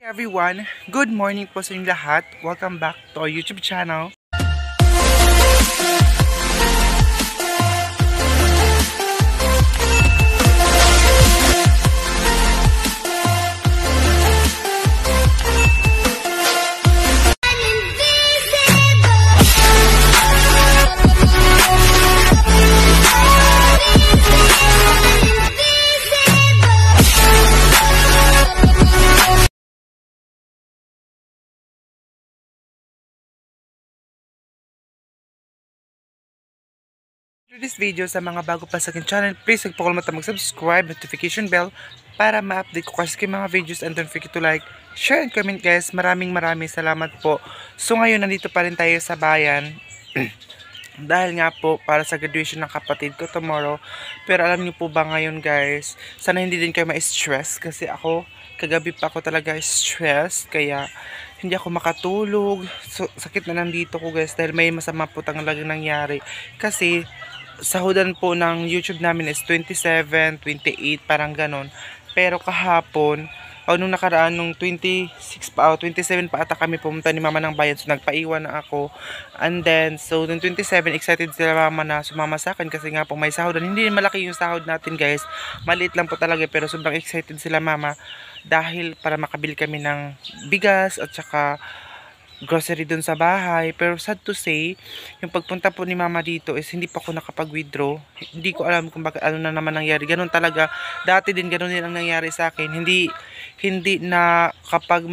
Everyone, good morning po sa inyong lahat. Welcome back to our YouTube channel. For this video, sa mga bago pa sa akin channel, please huwag po kalimutan mag-subscribe, notification bell, para ma-update ko kasi mga videos, and don't forget to like, share, and comment guys. Maraming salamat po. So ngayon, nandito pa rin tayo sa bayan. Dahil nga po, para sa graduation ng kapatid ko tomorrow. Pero alam niyo po ba ngayon guys, sana hindi din kayo ma-stress. Kasi ako, kagabi pa ako talaga stress. Kaya, hindi ako makatulog. So, sakit na nandito ko guys. Dahil may masama po talagang nangyari. Kasi, sahudan po ng YouTube namin is 27, 28, parang ganon. Pero kahapon, nung nakaraan, nung 26 pa, 27 pa ata kami pumunta ni mama ng bayan. So, nagpaiwan na ako. And then, so, nung 27, excited sila mama na sumama sa akin kasi nga po may sahudan. Hindi malaki yung sahod natin, guys. Maliit lang po talaga, pero sobrang excited sila mama dahil para makabili kami ng bigas at saka grocery dun sa bahay. Pero sad to say, yung pagpunta po ni mama dito is hindi pa ako nakapag-withdraw. Hindi ko alam kung bakit ano na naman nangyari. Ganun talaga. Dati din ganun din ang nangyari sa akin. Hindi na kapag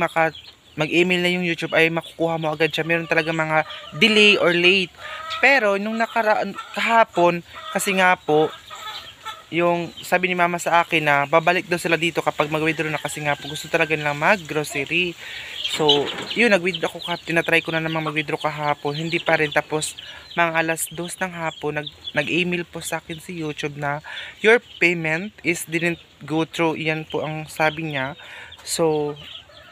mag-email na yung YouTube ay makukuha mo agad siya. Meron talaga mga delay or late. Pero nung kahapon, kasi nga po, yung sabi ni mama sa akin na babalik daw sila dito kapag mag-withdraw na kasi nga po gusto talaga nilang mag-grocery. So, yun, nag-withdraw ko tinatry ko na namang mag-withdraw kahapon. Hindi pa rin. Tapos, mga alas 2 ng hapon, nag-email po sa akin si YouTube na your payment didn't go through. Yan po ang sabi niya. So,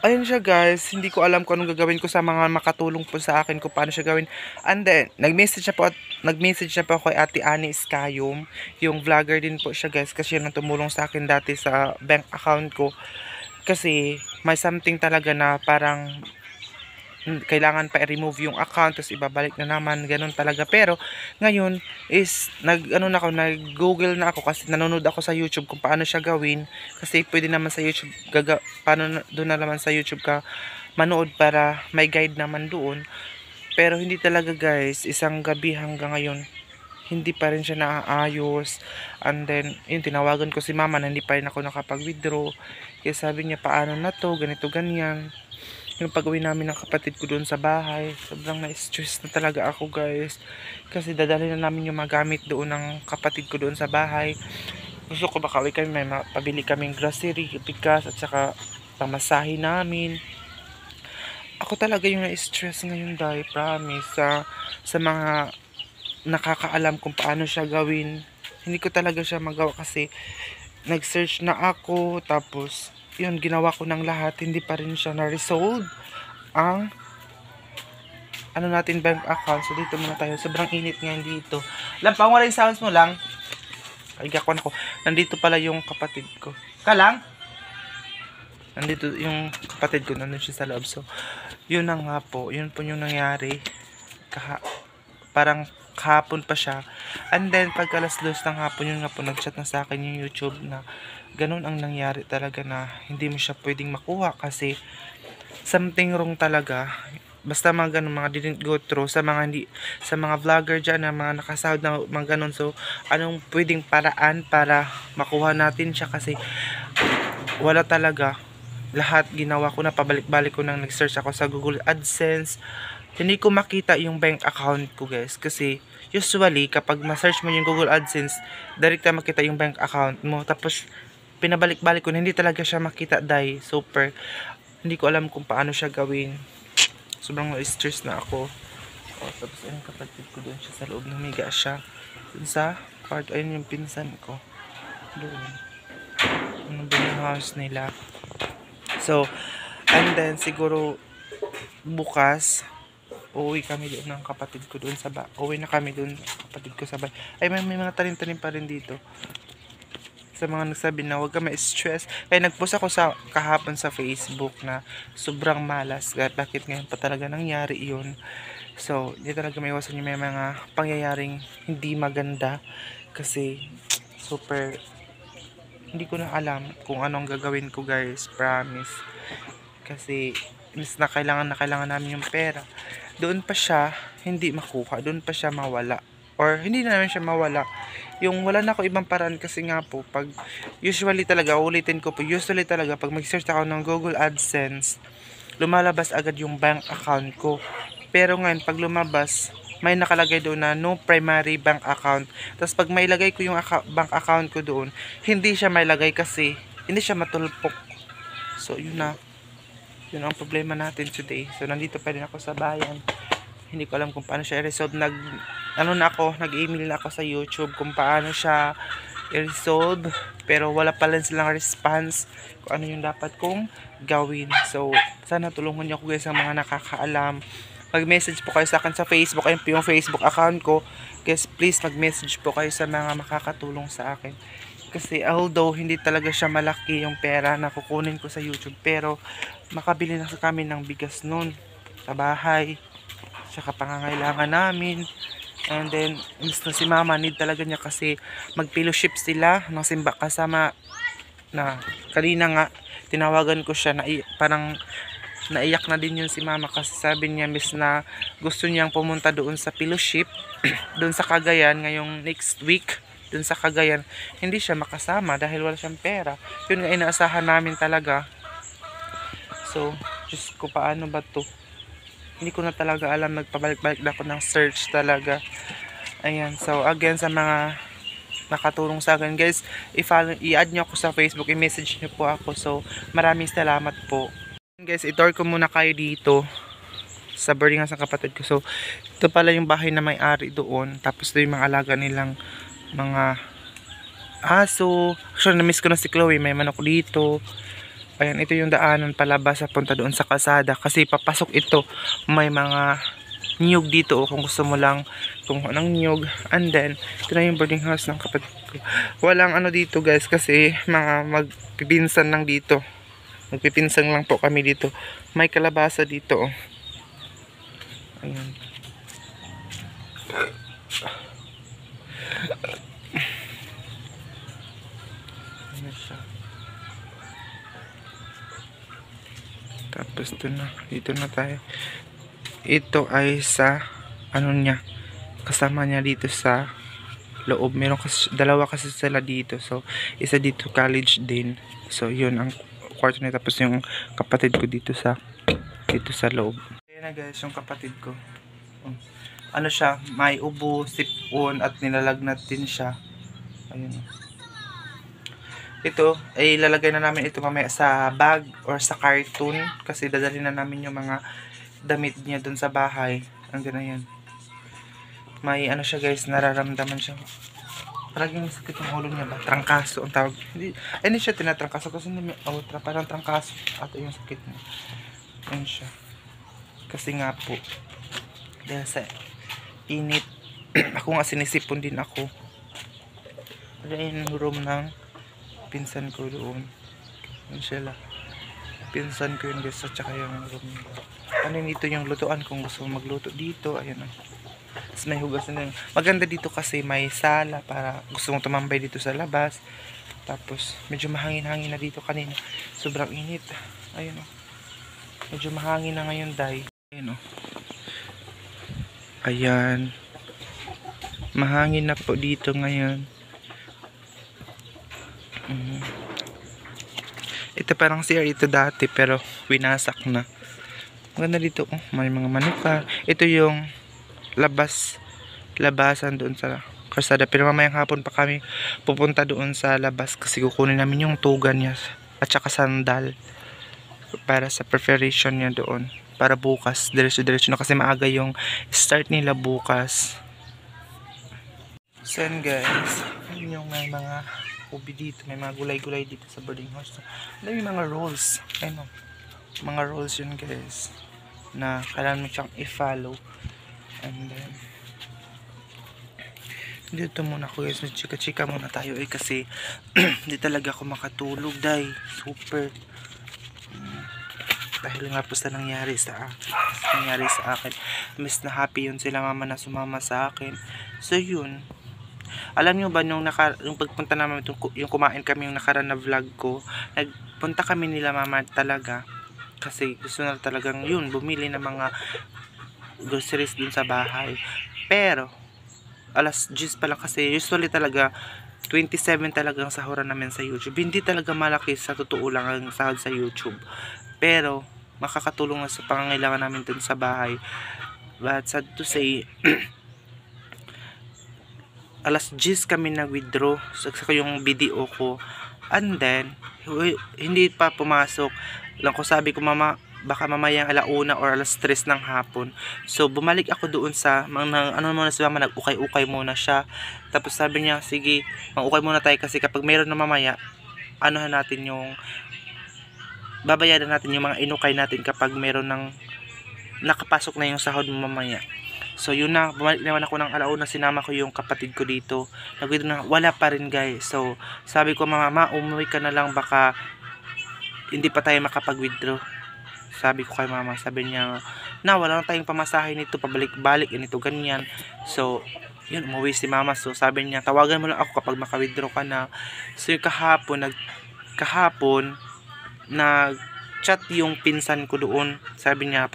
ayun siya guys, hindi ko alam kung anong gagawin ko sa mga makatulong po sa akin kung paano siya gawin. And then, nag-message na po ako kay Ate Annie Iskayom, yung vlogger din po siya guys, kasi yun ang tumulong sa akin dati sa bank account ko. Kasi may something talaga na parang kailangan pa i-remove yung account tapos ibabalik na naman, ganun talaga. Pero ngayon is nag-google na ako kasi nanonood ako sa YouTube kung paano siya gawin, kasi pwede naman sa YouTube paano doon na naman sa YouTube ka manood para may guide naman doon. Pero hindi talaga guys, isang gabi hanggang ngayon hindi pa rin siya naaayos. And then yun, tinawagan ko si mama na hindi pa rin ako nakapag-withdraw. Kaya sabi niya, paano na to, ganito ganyan. Yung pag-uwi namin ng kapatid ko doon sa bahay, sobrang na-stress na talaga ako guys. Kasi dadalhin na namin yung magamit doon ng kapatid ko doon sa bahay. Gusto ko baka kami may pabili kaming grocery, bigas at saka pamasahe namin. Ako talaga yung na-stress ngayon dahil promise sa mga nakakaalam kung paano siya gawin. Hindi ko talaga siya magawa kasi nag-search na ako, tapos yun, ginawa ko ng lahat, hindi pa rin siya na-resolve ang natin bank account. So dito muna tayo, sobrang init ngayon dito. Lampang wala yung sounds mo lang. Igakon ako. Nandito pala yung kapatid ko. Kalang? Nandito yung kapatid ko, nandun siya sa loob. So yun na nga po, yun po yung nangyari. Parang kahapon pa siya. And then pag alas 2 ng hapon, yun nga po, nag-chat na sa akin yung YouTube na ganun ang nangyari talaga, na hindi mo siya pwedeng makuha kasi something wrong talaga. Basta mga ganun, mga didn't go through sa mga vlogger dyan na mga nakasahod na mga ganun. So anong pwedeng paraan para makuha natin siya, kasi wala talaga. Lahat ginawa ko na, pabalik-balik ko nang nag-search ako sa Google AdSense. Hindi ko makita yung bank account ko guys, kasi usually kapag ma-search mo yung Google AdSense, direct na makita yung bank account mo. Tapos pinabalik-balik ko na hindi talaga siya makita dahil super hindi ko alam kung paano siya gawin. Sobrang stress na ako. Tapos ayun, kapatid ko doon siya sa loob, namiga siya doon sa part. Ayun yung pinsan ko doon, ano ba yung house nila. So and then siguro bukas uuwi kami doon ng kapatid ko doon sa uwi na kami doon kapatid ko sa bahay. Ay, may mga tanim-tanim pa rin dito. sa mga nagsabi na huwag ka ma-stress. Kaya nagpost ako sa kahapon sa Facebook na sobrang malas. Bakit ngayon pa talaga nangyari yun? So, hindi talaga may iwasan yung may mga pangyayaring hindi maganda. Kasi, super, hindi ko na alam kung anong gagawin ko guys. Promise. Kasi, imbes na kailangan namin yung pera. Doon pa siya, hindi makuha. Doon pa siya mawala. Or, hindi na namin siya mawala. Yung wala na ako ibang paraan kasi nga po, pag usually talaga, ulitin ko po, usually talaga, pag mag-search ako ng Google AdSense, lumalabas agad yung bank account ko. Pero ngayon, pag lumabas, may nakalagay doon na no primary bank account. Tapos pag mailagay ko yung bank account ko doon, hindi siya mailagay kasi hindi siya matulpok. So, yun na. Yun ang problema natin today. So, nandito pa rin ako sa bayan. Hindi ko alam kung paano siya i-resolve. Nag-email na ako sa YouTube kung paano siya i-resolve. Pero wala pa rin silang response kung ano yung dapat kong gawin. So, sana tulungan niyo ako guys sa mga nakakaalam. Mag-message po kayo sa akin sa Facebook. Ayun po yung Facebook account ko. Guys, please mag-message po kayo sa mga makakatulong sa akin. Kasi although hindi talaga siya malaki yung pera na kukunin ko sa YouTube. Pero makabili na kami ng bigas nun sa bahay. Tsaka pangangailangan namin. And then, na si mama, need talaga niya kasi mag-fellowship sila ng simba kasama na kanina nga, tinawagan ko siya na parang naiyak na din yun si mama kasi sabi niya miss na gusto niyang pumunta doon sa fellowship doon sa Cagayan ngayong next week doon sa Cagayan hindi siya makasama dahil wala siyang pera yun nga inaasahan namin talaga so Diyos ko paano ba to hindi ko na talaga alam nagpabalik-balik na ako ng search talaga ayan so again sa mga nakatulong sa akin guys i-add nyo ako sa Facebook i-message nyo po ako so maraming salamat po guys, i-tour ko muna kayo dito sa boarding house ng kapatid ko. So, ito pala yung bahay na may-ari doon. Tapos ito yung mga alaga nilang mga aso. Actually, na-miss ko na si Chloe. May manok dito. Ayan, ito yung daanan palabas sa punta doon sa kalsada. Kasi papasok ito. May mga niyog dito. Kung gusto mo lang kumuha ng niyog. And then, ito na yung boarding house ng kapatid ko. Walang ano dito guys. Kasi mga magpipinsan lang dito. Magpipinsang lang po kami dito. May kalabasa dito. Oh. Ayan. Ayan siya. Tapos ito na. Dito na tayo. Ito ay sa ano niya. Kasama niya dito sa loob. Meron kasi, dalawa kasi sila dito. So, isa dito college din. So, yun ang kwarto niya tapos yung kapatid ko dito sa loob. Ayan na guys yung kapatid ko. Ano siya, may ubo, sipon at nilalagnat din siya. Ayun. Ito ay ilalagay na namin ito mamaya sa bag or sa carton kasi dadalhin na namin yung mga damit niya dun sa bahay. Hanggang na yan. May ano siya guys, nararamdaman siya. Parang sakit yung ulo niya ba? Trangkaso ang tawag. Hindi siya tinatrangkaso kasi hindi parang trangkaso ato yung sakit niya. Ayun siya. Kasi nga po dahil sa init ako nga sinisipon din ako. Ayun yung room ng pinsan ko doon. Ayun sila. Pinsan ko yun guys at saka yung room. Ano dito yung lutuan kung gusto mo magluto dito. Ayun o. Tapos may hugas na. Maganda dito kasi may sala para gusto mong tumambay dito sa labas. Tapos medyo mahangin-hangin na dito kanina. Sobrang init. Ayun o. Medyo mahangin na ngayon dahil. Ayun o. Ayan. Mahangin na po dito ngayon. Ito parang CR ito dati pero winasak na. Maganda dito. Oh, may mga manok pa. Ito yung labasan doon sa kalsada pero mamayang hapon pa kami pupunta doon sa labas kasi kukunin namin yung tugan niya at saka sandal para sa preparation niya doon para bukas diretso na kasi maaga yung start nila bukas. So guys, yun yung may mga ubi dito, may mga gulay-gulay dito sa boarding house. May mga rolls, ayun, mga rolls yun guys na kailangan mo siyang i-follow. And then Dito muna ako guys, chika-chika muna tayo kasi hindi talaga ako makatulog dahil super dahil nga po sa nangyari sa akin. Miss na happy yun sila mama na sumama sa akin. So yun, alam nyo ba nung pagpunta namin yung kumain kami yung nakaraan na vlog ko, nagpunta kami nila mama talaga kasi gusto na talagang yun bumili ng mga groceries dun sa bahay. Pero alas 10 pa lang kasi usually talaga 27 talagang sahuran namin sa YouTube. Hindi talaga malaki sa totoo lang ang sahod sa YouTube. Pero makakatulong na sa pangangailangan namin dun sa bahay. But sad to say, alas 10 kami nag-withdraw sa yung video ko. And then, hindi pa pumasok. Lang ko sabi ko, mama, baka mamayang alauna or alas 3 ng hapon. So bumalik ako doon sa muna si mama, nag-ukay-ukay muna siya. Tapos sabi niya, sige, mag-ukay muna tayo kasi kapag meron na mamaya, anuhan natin yung babayaran natin yung mga inukay natin kapag meron ng nakapasok na yung sahod mo mamaya. So yun na, bumalik naman ako ng alauna, sinama ko yung kapatid ko dito. Nag-withdraw na, wala pa rin guys. So sabi ko, mama, umuwi ka na lang, baka hindi pa tayo makapag-withdraw. Sabi ko kay mama, sabi niya, na wala na tayong pamasahe nito, pabalik-balik, ganito, ganyan. So, yun, umuwi si mama. So, sabi niya, tawagan mo lang ako kapag maka-withdraw ka na. So, yung kahapon, nag-chat yung pinsan ko doon. Sabi niya,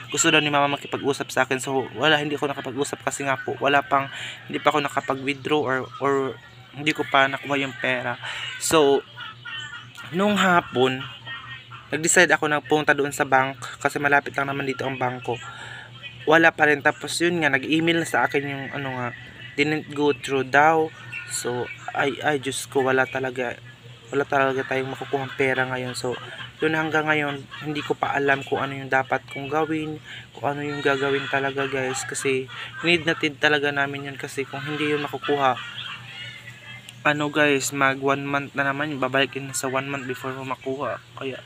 gusto daw ni mama makipag-usap sa akin. So, hindi ako nakapag-usap kasi nga po, hindi pa ako nakapag-withdraw or hindi ko pa nakuha yung pera. So, nung hapon, nag-decide ako na punta doon sa bank kasi malapit lang naman dito ang bangko. Wala pa rin. Tapos yun nga, nag-email na sa akin yung didn't go through daw. So, Diyos ko, wala talaga tayong makukuhang pera ngayon. So, yun hanggang ngayon, hindi ko pa alam kung ano yung dapat kong gawin, kung ano yung gagawin talaga guys. Kasi, need talaga namin yun kasi kung hindi yun makukuha, guys, mag 1 month na naman, babalik yun sa 1 month before mo makuha. Kaya,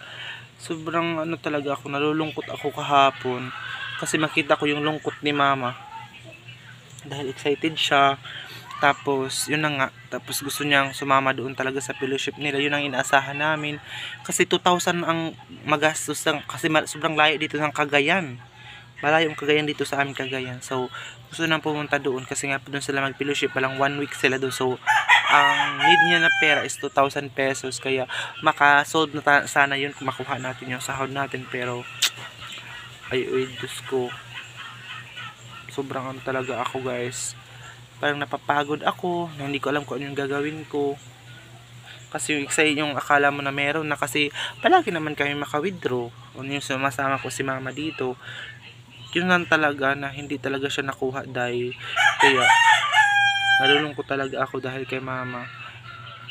sobrang talaga ako, nalulungkot ako kahapon kasi makita ko yung lungkot ni mama dahil excited siya. Tapos yun na nga, tapos gusto niyang sumama doon talaga sa fellowship nila. Yun ang inaasahan namin kasi 2,000 ang magastos kasi sobrang layo dito ng Cagayan. Malayo ang Cagayan dito sa amin, Cagayan. So gusto nang pumunta doon kasi nga doon sila mag-fellowship, palang 1 week sila doon. So ang need niya na pera is 2,000 pesos. Kaya makasold na sana yun kung makuha natin yung sahod natin. Pero Diyos ko, sobrang talaga ako guys. Parang napapagod ako na hindi ko alam kung ano yung gagawin ko. Kasi yung excited, yung akala mo na meron na kasi palagi naman kami maka-withdraw. Yung sumasama ko si mama dito, yun lang talaga na hindi talaga siya nakuha dahil kaya nalulungkot talaga ako dahil kay mama.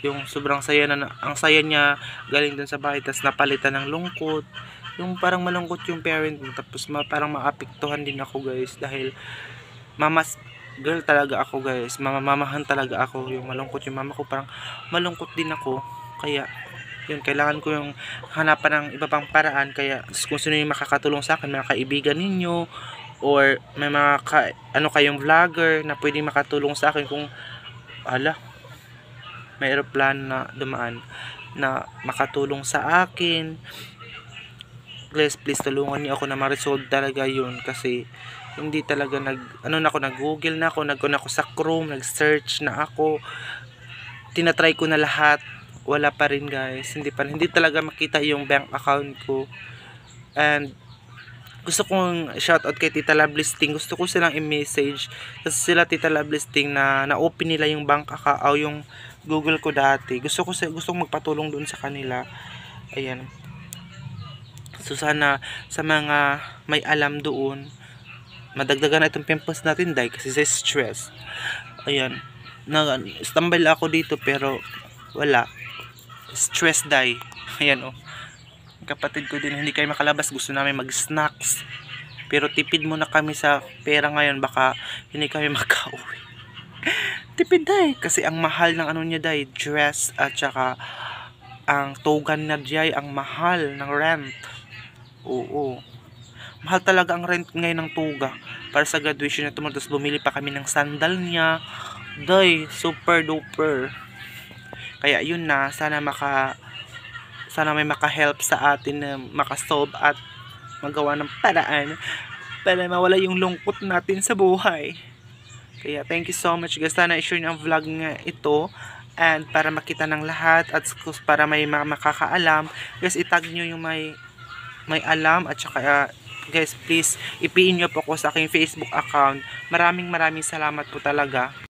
Yung sobrang saya ang saya niya galing dun sa bahay, tas napalitan ng lungkot. Yung parang malungkot yung parent mo, tapos parang maapektuhan din ako guys dahil mama's girl talaga ako guys. Mamahan talaga ako. Yung malungkot yung mama ko, parang malungkot din ako. Kaya yun, kailangan ko yung hanapan ng iba pang paraan. Kaya kung sino yung makakatulong sa akin, mga kaibigan ninyo or may mga kayong vlogger na pwedeng makatulong sa akin, kung may aeroplano na dumaan na makatulong sa akin, please tulungan niyo ako na ma-resolve talaga yun. Kasi hindi talaga nag-google na ako, nag sa Chrome, nag-search na ako, tinatry ko na lahat, wala pa rin guys. Hindi talaga makita yung bank account ko. And gusto kong shoutout kay Tita Lovelisting. Gusto ko silang i-message kasi sila Tita Lovelisting na-open nila yung bank account o yung Google ko dati. Gusto kong magpatulong doon sa kanila. Ayan. So sana sa mga may alam doon, madagdagan na itong pimples natin dahil kasi sa stress. Ayan. Stumble ako dito pero wala. Stress dahil. Ayan kapatid ko din, hindi kayo makalabas, gusto namin mag-snacks pero tipid muna kami sa pera ngayon, baka hindi kami makauwi. Tipid dahil kasi ang mahal ng niya dahil dress at saka ang tugan na dahil ang mahal ng rent. Oo, mahal talaga ang rent ngayon ng tuga para sa graduation na tumulong. Tapos bumili pa kami ng sandal niya. Day, super duper. Kaya yun na, sana may maka-help sa atin na makasolve at magawa ng paraan para mawala yung lungkot natin sa buhay. Kaya thank you so much guys. Sana i-share nyo ang vlog nga ito and para makita ng lahat at para may makakaalam. Guys, itag nyo yung may alam at saka guys, please ipiin nyo po ako sa aking Facebook account. Maraming salamat po talaga.